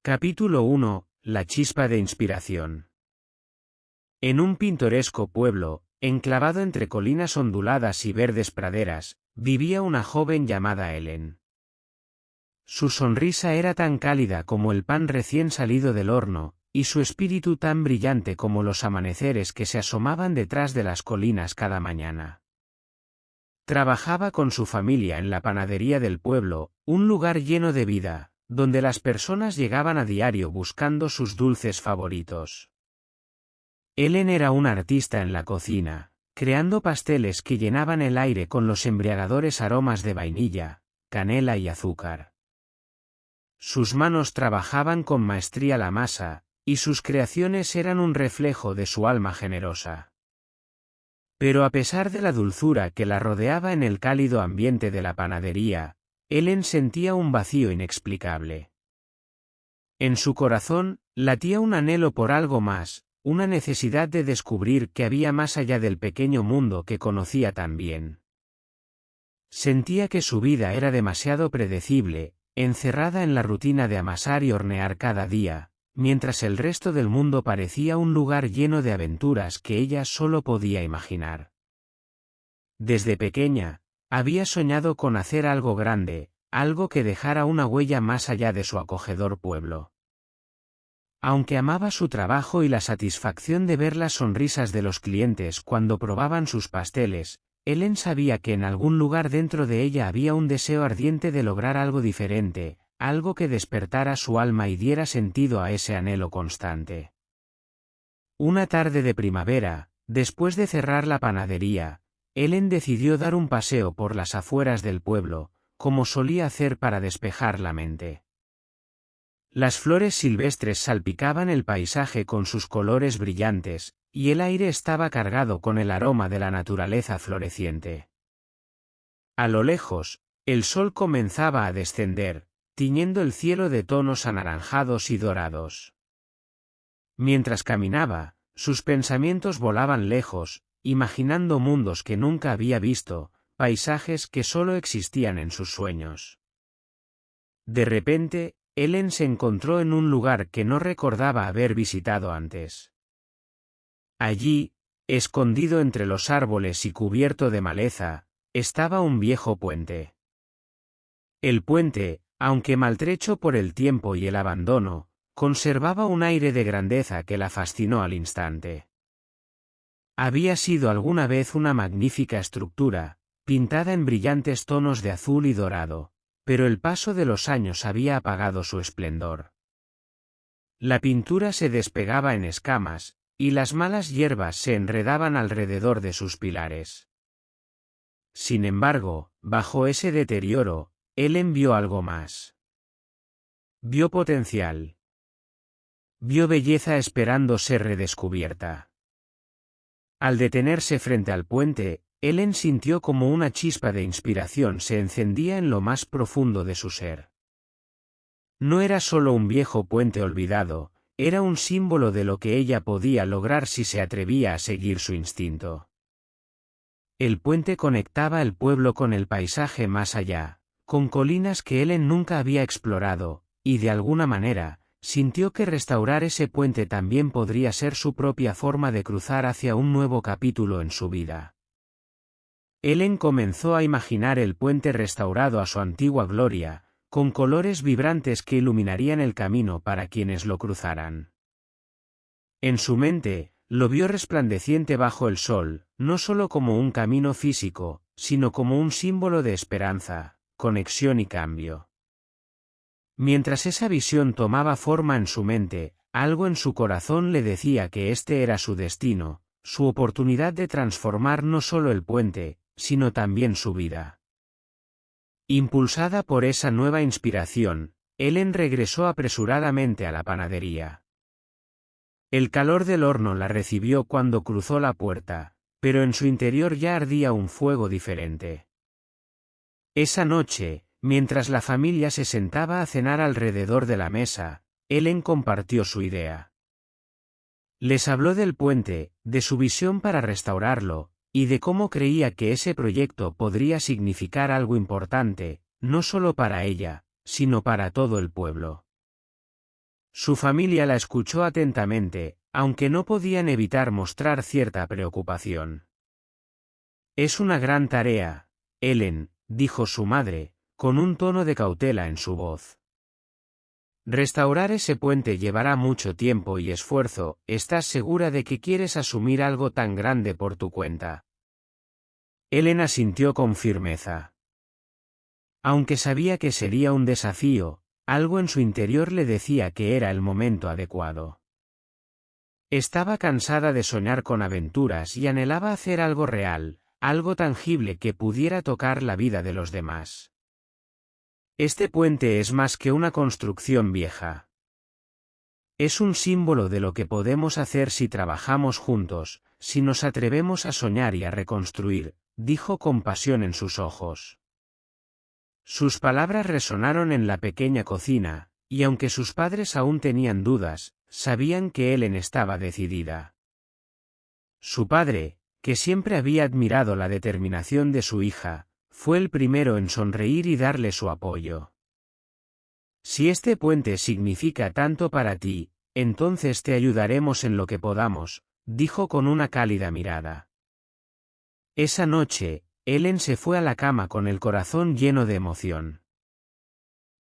Capítulo 1. La chispa de inspiración. En un pintoresco pueblo, enclavado entre colinas onduladas y verdes praderas, vivía una joven llamada Ellen. Su sonrisa era tan cálida como el pan recién salido del horno, y su espíritu tan brillante como los amaneceres que se asomaban detrás de las colinas cada mañana. Trabajaba con su familia en la panadería del pueblo, un lugar lleno de vida, donde las personas llegaban a diario buscando sus dulces favoritos. Ellen era una artista en la cocina, creando pasteles que llenaban el aire con los embriagadores aromas de vainilla, canela y azúcar. Sus manos trabajaban con maestría la masa, y sus creaciones eran un reflejo de su alma generosa. Pero a pesar de la dulzura que la rodeaba en el cálido ambiente de la panadería, Ellen sentía un vacío inexplicable. En su corazón, latía un anhelo por algo más, una necesidad de descubrir qué había más allá del pequeño mundo que conocía tan bien. Sentía que su vida era demasiado predecible, encerrada en la rutina de amasar y hornear cada día, mientras el resto del mundo parecía un lugar lleno de aventuras que ella solo podía imaginar. Desde pequeña, había soñado con hacer algo grande, algo que dejara una huella más allá de su acogedor pueblo. Aunque amaba su trabajo y la satisfacción de ver las sonrisas de los clientes cuando probaban sus pasteles, Ellen sabía que en algún lugar dentro de ella había un deseo ardiente de lograr algo diferente, algo que despertara su alma y diera sentido a ese anhelo constante. Una tarde de primavera, después de cerrar la panadería, Ellen decidió dar un paseo por las afueras del pueblo, como solía hacer para despejar la mente. Las flores silvestres salpicaban el paisaje con sus colores brillantes, y el aire estaba cargado con el aroma de la naturaleza floreciente. A lo lejos, el sol comenzaba a descender, tiñendo el cielo de tonos anaranjados y dorados. Mientras caminaba, sus pensamientos volaban lejos, imaginando mundos que nunca había visto, paisajes que solo existían en sus sueños. De repente, Ellen se encontró en un lugar que no recordaba haber visitado antes. Allí, escondido entre los árboles y cubierto de maleza, estaba un viejo puente. El puente, aunque maltrecho por el tiempo y el abandono, conservaba un aire de grandeza que la fascinó al instante. Había sido alguna vez una magnífica estructura, pintada en brillantes tonos de azul y dorado, pero el paso de los años había apagado su esplendor. La pintura se despegaba en escamas, y las malas hierbas se enredaban alrededor de sus pilares. Sin embargo, bajo ese deterioro, Ellen vio algo más. Vio potencial. Vio belleza esperando ser redescubierta. Al detenerse frente al puente, Ellen sintió como una chispa de inspiración se encendía en lo más profundo de su ser. No era solo un viejo puente olvidado, era un símbolo de lo que ella podía lograr si se atrevía a seguir su instinto. El puente conectaba el pueblo con el paisaje más allá, con colinas que Ellen nunca había explorado, y de alguna manera, sintió que restaurar ese puente también podría ser su propia forma de cruzar hacia un nuevo capítulo en su vida. Ellen comenzó a imaginar el puente restaurado a su antigua gloria, con colores vibrantes que iluminarían el camino para quienes lo cruzaran. En su mente, lo vio resplandeciente bajo el sol, no solo como un camino físico, sino como un símbolo de esperanza, conexión y cambio. Mientras esa visión tomaba forma en su mente, algo en su corazón le decía que este era su destino, su oportunidad de transformar no solo el puente, sino también su vida. Impulsada por esa nueva inspiración, Ellen regresó apresuradamente a la panadería. El calor del horno la recibió cuando cruzó la puerta, pero en su interior ya ardía un fuego diferente. Esa noche, mientras la familia se sentaba a cenar alrededor de la mesa, Ellen compartió su idea. Les habló del puente, de su visión para restaurarlo, y de cómo creía que ese proyecto podría significar algo importante, no solo para ella, sino para todo el pueblo. Su familia la escuchó atentamente, aunque no podían evitar mostrar cierta preocupación. «Es una gran tarea, Ellen», dijo su madre, con un tono de cautela en su voz. «Restaurar ese puente llevará mucho tiempo y esfuerzo. ¿Estás segura de que quieres asumir algo tan grande por tu cuenta?» Ellen asintió con firmeza. Aunque sabía que sería un desafío, algo en su interior le decía que era el momento adecuado. Estaba cansada de soñar con aventuras y anhelaba hacer algo real, algo tangible que pudiera tocar la vida de los demás. Este puente es más que una construcción vieja. Es un símbolo de lo que podemos hacer si trabajamos juntos, si nos atrevemos a soñar y a reconstruir, dijo con pasión en sus ojos. Sus palabras resonaron en la pequeña cocina, y aunque sus padres aún tenían dudas, sabían que Ellen estaba decidida. Su padre, que siempre había admirado la determinación de su hija, fue el primero en sonreír y darle su apoyo. «Si este puente significa tanto para ti, entonces te ayudaremos en lo que podamos», dijo con una cálida mirada. Esa noche, Ellen se fue a la cama con el corazón lleno de emoción.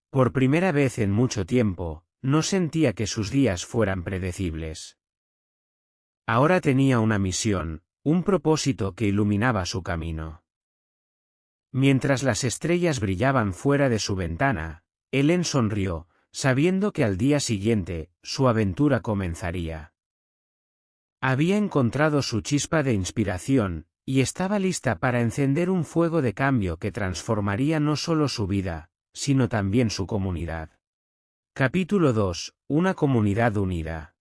Por primera vez en mucho tiempo, no sentía que sus días fueran predecibles. Ahora tenía una misión, un propósito que iluminaba su camino. Mientras las estrellas brillaban fuera de su ventana, Ellen sonrió, sabiendo que al día siguiente, su aventura comenzaría. Había encontrado su chispa de inspiración, y estaba lista para encender un fuego de cambio que transformaría no solo su vida, sino también su comunidad. Capítulo 2. Una comunidad unida.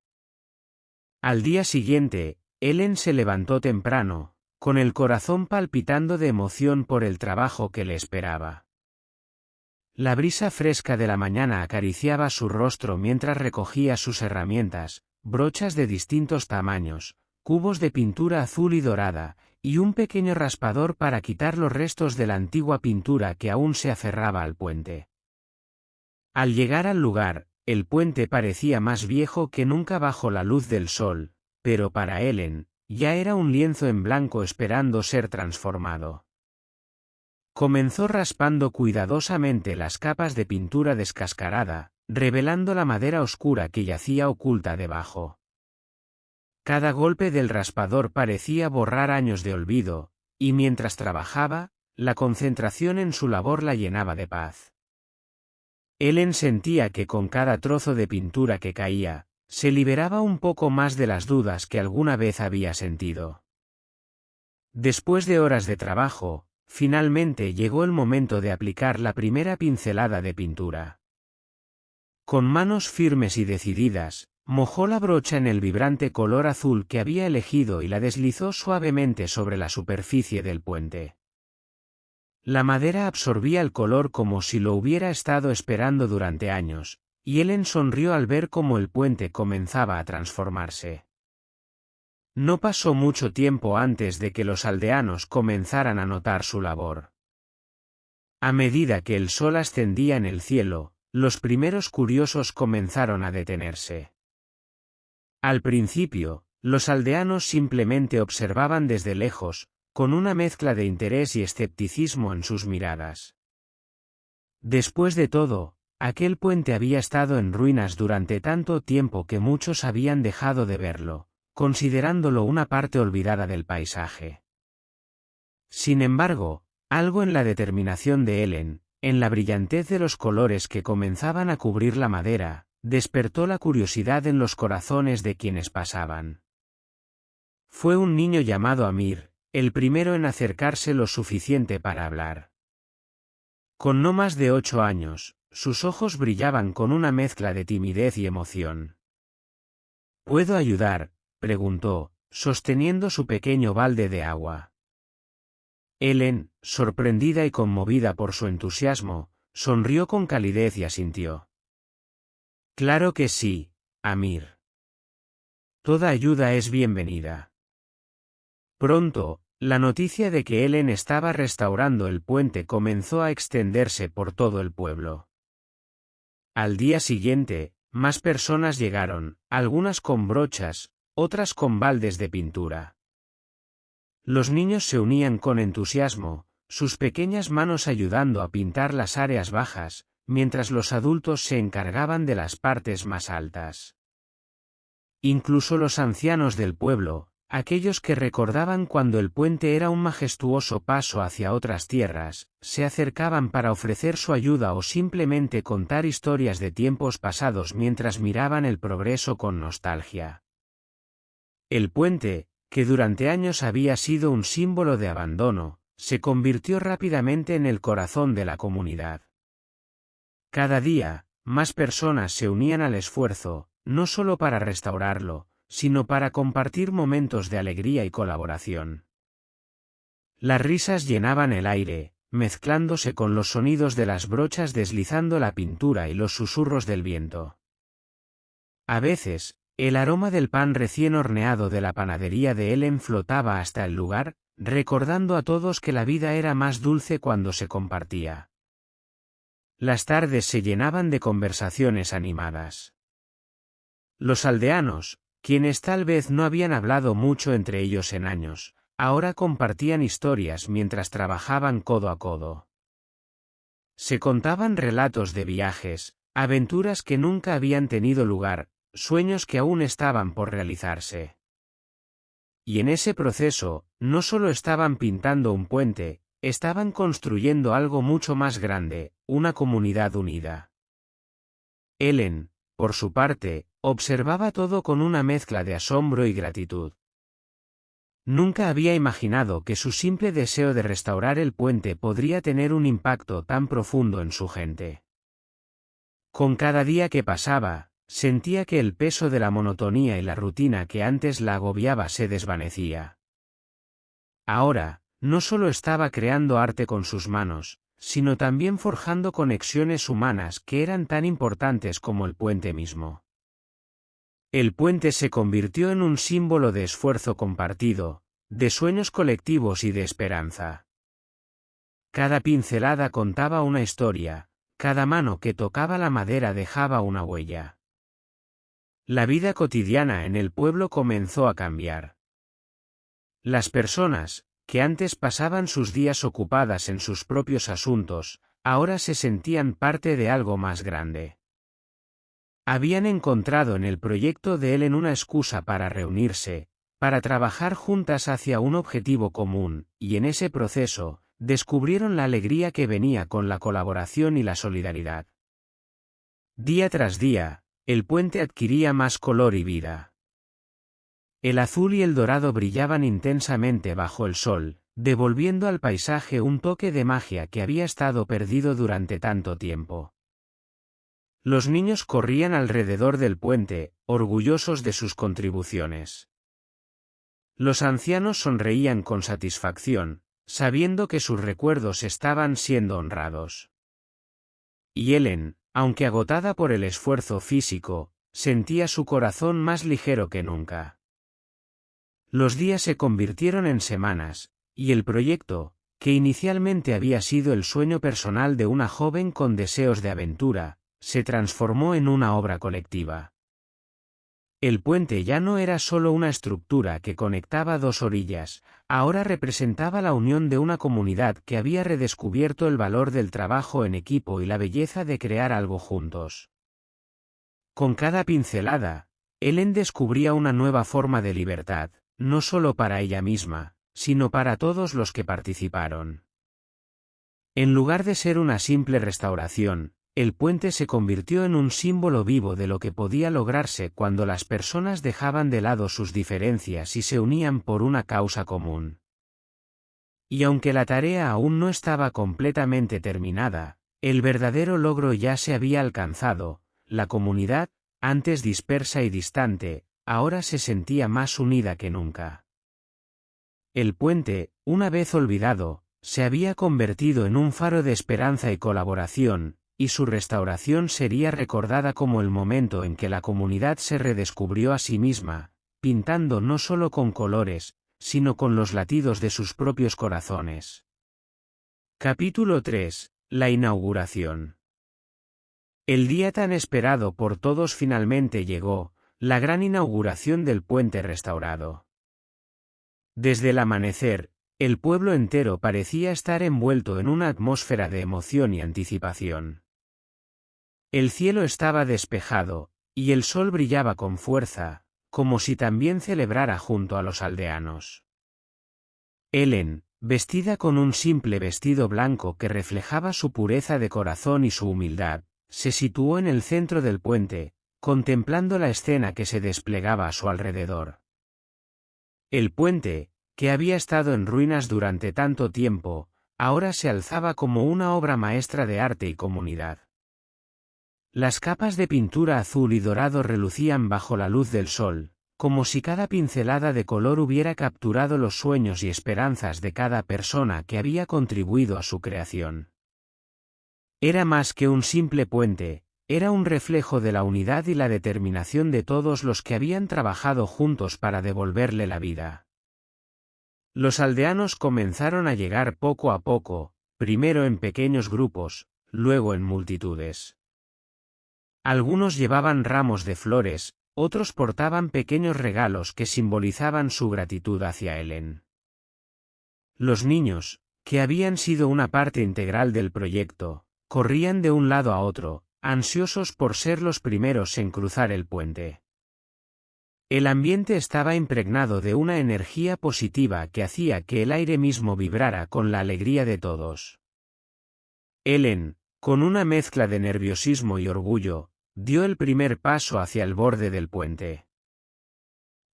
Al día siguiente, Ellen se levantó temprano, con el corazón palpitando de emoción por el trabajo que le esperaba. La brisa fresca de la mañana acariciaba su rostro mientras recogía sus herramientas, brochas de distintos tamaños, cubos de pintura azul y dorada, y un pequeño raspador para quitar los restos de la antigua pintura que aún se aferraba al puente. Al llegar al lugar, el puente parecía más viejo que nunca bajo la luz del sol, pero para Ellen, ya era un lienzo en blanco esperando ser transformado. Comenzó raspando cuidadosamente las capas de pintura descascarada, revelando la madera oscura que yacía oculta debajo. Cada golpe del raspador parecía borrar años de olvido, y mientras trabajaba, la concentración en su labor la llenaba de paz. Ellen sentía que con cada trozo de pintura que caía, se liberaba un poco más de las dudas que alguna vez había sentido. Después de horas de trabajo, finalmente llegó el momento de aplicar la primera pincelada de pintura. Con manos firmes y decididas, mojó la brocha en el vibrante color azul que había elegido y la deslizó suavemente sobre la superficie del puente. La madera absorbía el color como si lo hubiera estado esperando durante años, y Ellen sonrió al ver cómo el puente comenzaba a transformarse. No pasó mucho tiempo antes de que los aldeanos comenzaran a notar su labor. A medida que el sol ascendía en el cielo, los primeros curiosos comenzaron a detenerse. Al principio, los aldeanos simplemente observaban desde lejos, con una mezcla de interés y escepticismo en sus miradas. Después de todo, aquel puente había estado en ruinas durante tanto tiempo que muchos habían dejado de verlo, considerándolo una parte olvidada del paisaje. Sin embargo, algo en la determinación de Ellen, en la brillantez de los colores que comenzaban a cubrir la madera, despertó la curiosidad en los corazones de quienes pasaban. Fue un niño llamado Amir, el primero en acercarse lo suficiente para hablar. Con no más de 8 años, sus ojos brillaban con una mezcla de timidez y emoción. ¿Puedo ayudar?, preguntó, sosteniendo su pequeño balde de agua. Ellen, sorprendida y conmovida por su entusiasmo, sonrió con calidez y asintió. Claro que sí, Amir. Toda ayuda es bienvenida. Pronto, la noticia de que Ellen estaba restaurando el puente comenzó a extenderse por todo el pueblo. Al día siguiente, más personas llegaron, algunas con brochas, otras con baldes de pintura. Los niños se unían con entusiasmo, sus pequeñas manos ayudando a pintar las áreas bajas, mientras los adultos se encargaban de las partes más altas. Incluso los ancianos del pueblo, aquellos que recordaban cuando el puente era un majestuoso paso hacia otras tierras, se acercaban para ofrecer su ayuda o simplemente contar historias de tiempos pasados mientras miraban el progreso con nostalgia. El puente, que durante años había sido un símbolo de abandono, se convirtió rápidamente en el corazón de la comunidad. Cada día, más personas se unían al esfuerzo, no solo para restaurarlo, sino para compartir momentos de alegría y colaboración. Las risas llenaban el aire, mezclándose con los sonidos de las brochas deslizando la pintura y los susurros del viento. A veces, el aroma del pan recién horneado de la panadería de Ellen flotaba hasta el lugar, recordando a todos que la vida era más dulce cuando se compartía. Las tardes se llenaban de conversaciones animadas. Los aldeanos, quienes tal vez no habían hablado mucho entre ellos en años, ahora compartían historias mientras trabajaban codo a codo. Se contaban relatos de viajes, aventuras que nunca habían tenido lugar, sueños que aún estaban por realizarse. Y en ese proceso, no solo estaban pintando un puente, estaban construyendo algo mucho más grande, una comunidad unida. Ellen, por su parte, observaba todo con una mezcla de asombro y gratitud. Nunca había imaginado que su simple deseo de restaurar el puente podría tener un impacto tan profundo en su gente. Con cada día que pasaba, sentía que el peso de la monotonía y la rutina que antes la agobiaba se desvanecía. Ahora, no solo estaba creando arte con sus manos, sino también forjando conexiones humanas que eran tan importantes como el puente mismo. El puente se convirtió en un símbolo de esfuerzo compartido, de sueños colectivos y de esperanza. Cada pincelada contaba una historia, cada mano que tocaba la madera dejaba una huella. La vida cotidiana en el pueblo comenzó a cambiar. Las personas, que antes pasaban sus días ocupadas en sus propios asuntos, ahora se sentían parte de algo más grande. Habían encontrado en el proyecto de Ellen una excusa para reunirse, para trabajar juntas hacia un objetivo común, y en ese proceso, descubrieron la alegría que venía con la colaboración y la solidaridad. Día tras día, el puente adquiría más color y vida. El azul y el dorado brillaban intensamente bajo el sol, devolviendo al paisaje un toque de magia que había estado perdido durante tanto tiempo. Los niños corrían alrededor del puente, orgullosos de sus contribuciones. Los ancianos sonreían con satisfacción, sabiendo que sus recuerdos estaban siendo honrados. Y Ellen, aunque agotada por el esfuerzo físico, sentía su corazón más ligero que nunca. Los días se convirtieron en semanas, y el proyecto, que inicialmente había sido el sueño personal de una joven con deseos de aventura, se transformó en una obra colectiva. El puente ya no era solo una estructura que conectaba dos orillas, ahora representaba la unión de una comunidad que había redescubierto el valor del trabajo en equipo y la belleza de crear algo juntos. Con cada pincelada, Ellen descubría una nueva forma de libertad, no solo para ella misma, sino para todos los que participaron. En lugar de ser una simple restauración, el puente se convirtió en un símbolo vivo de lo que podía lograrse cuando las personas dejaban de lado sus diferencias y se unían por una causa común. Y aunque la tarea aún no estaba completamente terminada, el verdadero logro ya se había alcanzado, la comunidad, antes dispersa y distante, ahora se sentía más unida que nunca. El puente, una vez olvidado, se había convertido en un faro de esperanza y colaboración, y su restauración sería recordada como el momento en que la comunidad se redescubrió a sí misma, pintando no solo con colores, sino con los latidos de sus propios corazones. Capítulo 3. La inauguración. El día tan esperado por todos finalmente llegó, la gran inauguración del puente restaurado. Desde el amanecer, el pueblo entero parecía estar envuelto en una atmósfera de emoción y anticipación. El cielo estaba despejado, y el sol brillaba con fuerza, como si también celebrara junto a los aldeanos. Helen, vestida con un simple vestido blanco que reflejaba su pureza de corazón y su humildad, se situó en el centro del puente, contemplando la escena que se desplegaba a su alrededor. El puente, que había estado en ruinas durante tanto tiempo, ahora se alzaba como una obra maestra de arte y comunidad. Las capas de pintura azul y dorado relucían bajo la luz del sol, como si cada pincelada de color hubiera capturado los sueños y esperanzas de cada persona que había contribuido a su creación. Era más que un simple puente, era un reflejo de la unidad y la determinación de todos los que habían trabajado juntos para devolverle la vida. Los aldeanos comenzaron a llegar poco a poco, primero en pequeños grupos, luego en multitudes. Algunos llevaban ramos de flores, otros portaban pequeños regalos que simbolizaban su gratitud hacia Helen. Los niños, que habían sido una parte integral del proyecto, corrían de un lado a otro, ansiosos por ser los primeros en cruzar el puente. El ambiente estaba impregnado de una energía positiva que hacía que el aire mismo vibrara con la alegría de todos. Helen, con una mezcla de nerviosismo y orgullo, dio el primer paso hacia el borde del puente.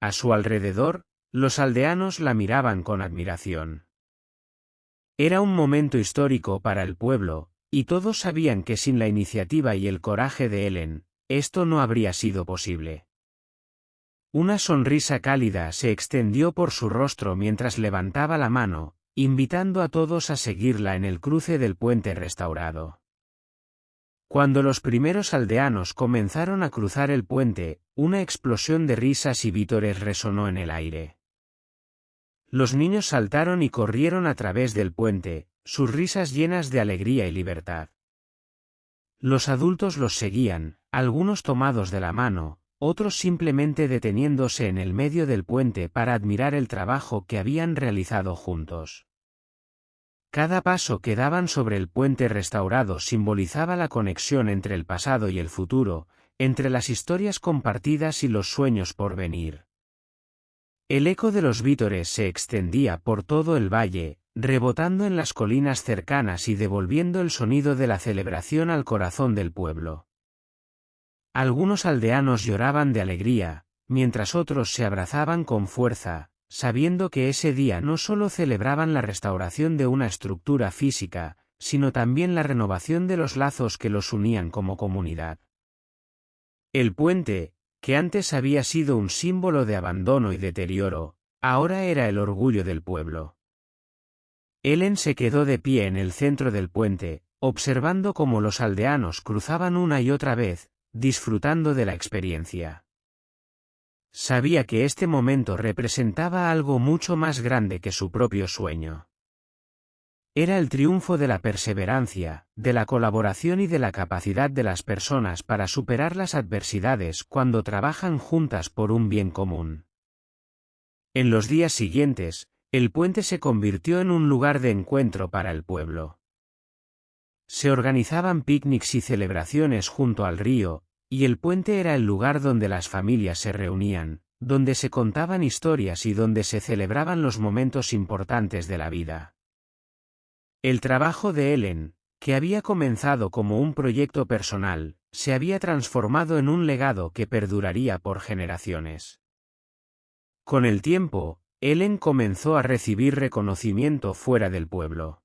A su alrededor, los aldeanos la miraban con admiración. Era un momento histórico para el pueblo, y todos sabían que sin la iniciativa y el coraje de Helen, esto no habría sido posible. Una sonrisa cálida se extendió por su rostro mientras levantaba la mano, invitando a todos a seguirla en el cruce del puente restaurado. Cuando los primeros aldeanos comenzaron a cruzar el puente, una explosión de risas y vítores resonó en el aire. Los niños saltaron y corrieron a través del puente, sus risas llenas de alegría y libertad. Los adultos los seguían, algunos tomados de la mano, otros simplemente deteniéndose en el medio del puente para admirar el trabajo que habían realizado juntos. Cada paso que daban sobre el puente restaurado simbolizaba la conexión entre el pasado y el futuro, entre las historias compartidas y los sueños por venir. El eco de los vítores se extendía por todo el valle, rebotando en las colinas cercanas y devolviendo el sonido de la celebración al corazón del pueblo. Algunos aldeanos lloraban de alegría, mientras otros se abrazaban con fuerza, sabiendo que ese día no solo celebraban la restauración de una estructura física, sino también la renovación de los lazos que los unían como comunidad. El puente, que antes había sido un símbolo de abandono y deterioro, ahora era el orgullo del pueblo. Helen se quedó de pie en el centro del puente, observando cómo los aldeanos cruzaban una y otra vez, disfrutando de la experiencia. Sabía que este momento representaba algo mucho más grande que su propio sueño. Era el triunfo de la perseverancia, de la colaboración y de la capacidad de las personas para superar las adversidades cuando trabajan juntas por un bien común. En los días siguientes, el puente se convirtió en un lugar de encuentro para el pueblo. Se organizaban picnics y celebraciones junto al río, y el puente era el lugar donde las familias se reunían, donde se contaban historias y donde se celebraban los momentos importantes de la vida. El trabajo de Helen, que había comenzado como un proyecto personal, se había transformado en un legado que perduraría por generaciones. Con el tiempo, Helen comenzó a recibir reconocimiento fuera del pueblo.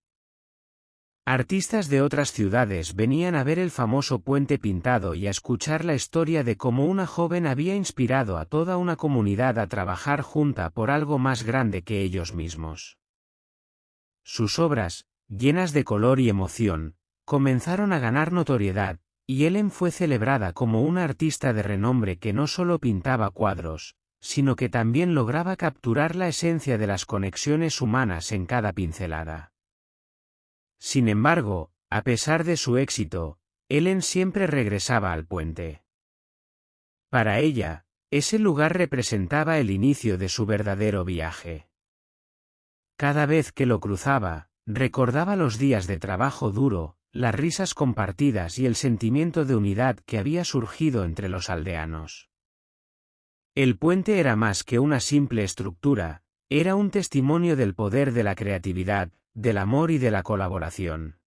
Artistas de otras ciudades venían a ver el famoso puente pintado y a escuchar la historia de cómo una joven había inspirado a toda una comunidad a trabajar junta por algo más grande que ellos mismos. Sus obras, llenas de color y emoción, comenzaron a ganar notoriedad, y Helen fue celebrada como una artista de renombre que no solo pintaba cuadros, sino que también lograba capturar la esencia de las conexiones humanas en cada pincelada. Sin embargo, a pesar de su éxito, Ellen siempre regresaba al puente. Para ella, ese lugar representaba el inicio de su verdadero viaje. Cada vez que lo cruzaba, recordaba los días de trabajo duro, las risas compartidas y el sentimiento de unidad que había surgido entre los aldeanos. El puente era más que una simple estructura, era un testimonio del poder de la creatividad, del amor y de la colaboración.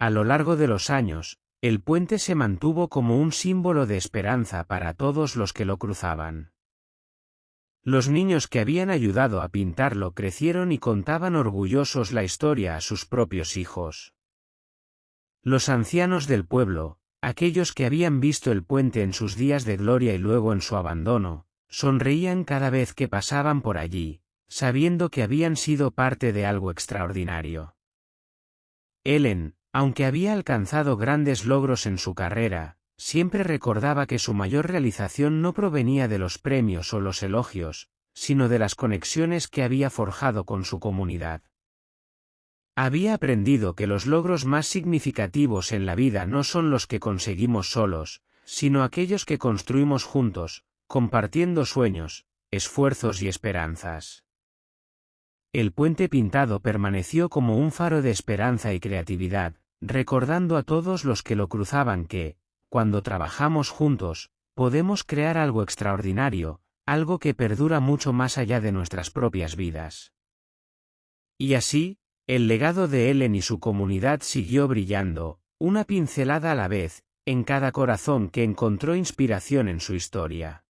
A lo largo de los años, el puente se mantuvo como un símbolo de esperanza para todos los que lo cruzaban. Los niños que habían ayudado a pintarlo crecieron y contaban orgullosos la historia a sus propios hijos. Los ancianos del pueblo, aquellos que habían visto el puente en sus días de gloria y luego en su abandono, sonreían cada vez que pasaban por allí, sabiendo que habían sido parte de algo extraordinario. Ellen, aunque había alcanzado grandes logros en su carrera, siempre recordaba que su mayor realización no provenía de los premios o los elogios, sino de las conexiones que había forjado con su comunidad. Había aprendido que los logros más significativos en la vida no son los que conseguimos solos, sino aquellos que construimos juntos, compartiendo sueños, esfuerzos y esperanzas. El puente pintado permaneció como un faro de esperanza y creatividad, recordando a todos los que lo cruzaban que, cuando trabajamos juntos, podemos crear algo extraordinario, algo que perdura mucho más allá de nuestras propias vidas. Y así, el legado de Ellen y su comunidad siguió brillando, una pincelada a la vez, en cada corazón que encontró inspiración en su historia.